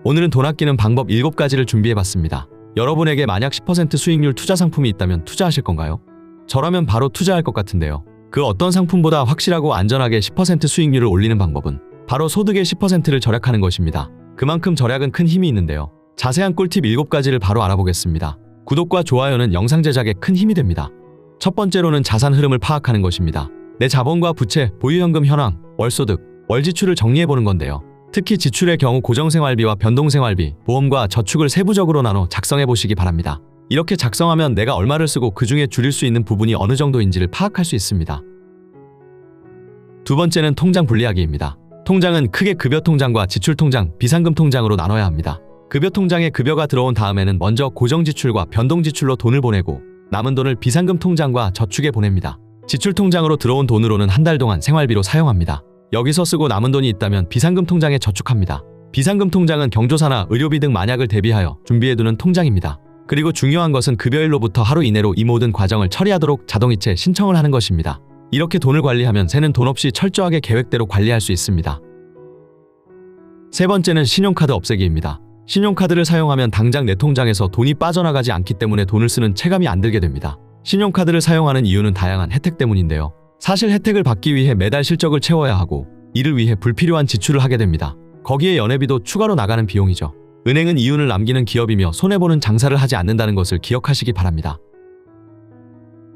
오늘은 돈 아끼는 방법 7가지를 준비해봤습니다. 여러분에게 만약 10% 수익률 투자 상품이 있다면 투자하실 건가요? 저라면 바로 투자할 것 같은데요. 그 어떤 상품보다 확실하고 안전하게 10% 수익률을 올리는 방법은 바로 소득의 10%를 절약하는 것입니다. 그만큼 절약은 큰 힘이 있는데요. 자세한 꿀팁 7가지를 바로 알아보겠습니다. 구독과 좋아요는 영상 제작에 큰 힘이 됩니다. 첫 번째로는 자산 흐름을 파악하는 것입니다. 내 자본과 부채, 보유현금 현황, 월소득, 월지출을 정리해보는 건데요. 특히 지출의 경우 고정생활비와 변동생활비, 보험과 저축을 세부적으로 나눠 작성해보시기 바랍니다. 이렇게 작성하면 내가 얼마를 쓰고 그 중에 줄일 수 있는 부분이 어느 정도인지를 파악할 수 있습니다. 두 번째는 통장 분리하기입니다. 통장은 크게 급여통장과 지출통장, 비상금통장으로 나눠야 합니다. 급여통장에 급여가 들어온 다음에는 먼저 고정지출과 변동지출로 돈을 보내고 남은 돈을 비상금통장과 저축에 보냅니다. 지출통장으로 들어온 돈으로는 한 달 동안 생활비로 사용합니다. 여기서 쓰고 남은 돈이 있다면 비상금통장에 저축합니다. 비상금통장은 경조사나 의료비 등 만약을 대비하여 준비해두는 통장입니다. 그리고 중요한 것은 급여일로부터 하루 이내로 이 모든 과정을 처리하도록 자동이체 신청을 하는 것입니다. 이렇게 돈을 관리하면 새는 돈 없이 철저하게 계획대로 관리할 수 있습니다. 세 번째는 신용카드 없애기입니다. 신용카드를 사용하면 당장 내 통장에서 돈이 빠져나가지 않기 때문에 돈을 쓰는 체감이 안 들게 됩니다. 신용카드를 사용하는 이유는 다양한 혜택 때문인데요. 사실 혜택을 받기 위해 매달 실적을 채워야 하고 이를 위해 불필요한 지출을 하게 됩니다. 거기에 연회비도 추가로 나가는 비용이죠. 은행은 이윤을 남기는 기업이며 손해보는 장사를 하지 않는다는 것을 기억하시기 바랍니다.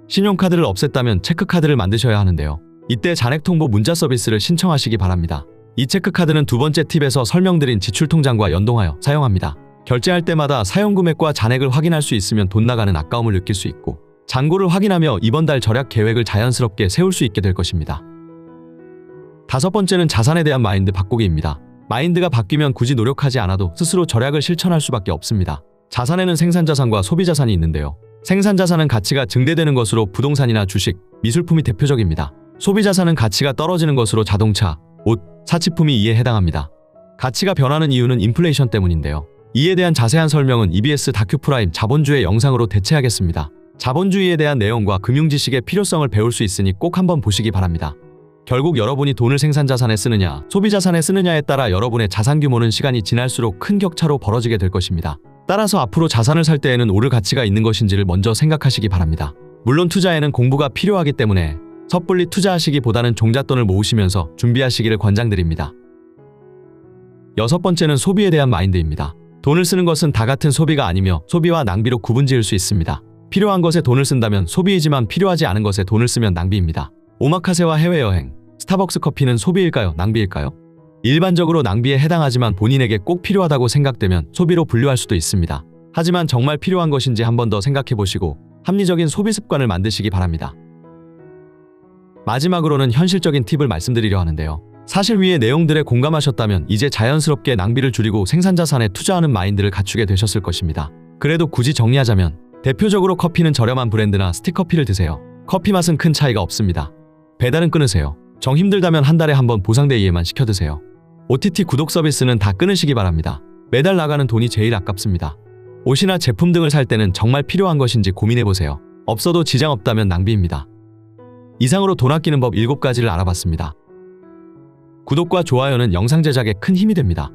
신용카드를 없앴다면 체크카드를 만드셔야 하는데요. 이때 잔액통보 문자 서비스를 신청하시기 바랍니다. 이 체크카드는 두 번째 팁에서 설명드린 지출통장과 연동하여 사용합니다. 결제할 때마다 사용금액과 잔액을 확인할 수 있으면 돈 나가는 아까움을 느낄 수 있고 잔고를 확인하며 이번 달 절약 계획을 자연스럽게 세울 수 있게 될 것입니다. 다섯 번째는 자산에 대한 마인드 바꾸기입니다. 마인드가 바뀌면 굳이 노력하지 않아도 스스로 절약을 실천할 수밖에 없습니다. 자산에는 생산자산과 소비자산이 있는데요. 생산자산은 가치가 증대되는 것으로 부동산이나 주식, 미술품이 대표적입니다. 소비자산은 가치가 떨어지는 것으로 자동차, 옷, 사치품이 이에 해당합니다. 가치가 변하는 이유는 인플레이션 때문인데요. 이에 대한 자세한 설명은 EBS 다큐프라임 자본주의 영상으로 대체하겠습니다. 자본주의에 대한 내용과 금융지식의 필요성을 배울 수 있으니 꼭 한번 보시기 바랍니다. 결국 여러분이 돈을 생산자산에 쓰느냐, 소비자산에 쓰느냐에 따라 여러분의 자산 규모는 시간이 지날수록 큰 격차로 벌어지게 될 것입니다. 따라서 앞으로 자산을 살 때에는 오를 가치가 있는 것인지를 먼저 생각하시기 바랍니다. 물론 투자에는 공부가 필요하기 때문에 섣불리 투자하시기보다는 종잣돈을 모으시면서 준비하시기를 권장드립니다. 여섯 번째는 소비에 대한 마인드입니다. 돈을 쓰는 것은 다 같은 소비가 아니며 소비와 낭비로 구분지을 수 있습니다. 필요한 것에 돈을 쓴다면 소비이지만 필요하지 않은 것에 돈을 쓰면 낭비입니다. 오마카세와 해외여행, 스타벅스 커피는 소비일까요? 낭비일까요? 일반적으로 낭비에 해당하지만 본인에게 꼭 필요하다고 생각되면 소비로 분류할 수도 있습니다. 하지만 정말 필요한 것인지 한 번 더 생각해보시고 합리적인 소비 습관을 만드시기 바랍니다. 마지막으로는 현실적인 팁을 말씀드리려 하는데요. 사실 위의 내용들에 공감하셨다면 이제 자연스럽게 낭비를 줄이고 생산자산에 투자하는 마인드를 갖추게 되셨을 것입니다. 그래도 굳이 정리하자면 대표적으로 커피는 저렴한 브랜드나 스틱커피를 드세요. 커피 맛은 큰 차이가 없습니다. 배달은 끊으세요. 정 힘들다면 한 달에 한 번 보상데이에만 시켜 드세요. OTT 구독 서비스는 다 끊으시기 바랍니다. 매달 나가는 돈이 제일 아깝습니다. 옷이나 제품 등을 살 때는 정말 필요한 것인지 고민해보세요. 없어도 지장 없다면 낭비입니다. 이상으로 돈 아끼는 법 7가지를 알아봤습니다. 구독과 좋아요는 영상 제작에 큰 힘이 됩니다.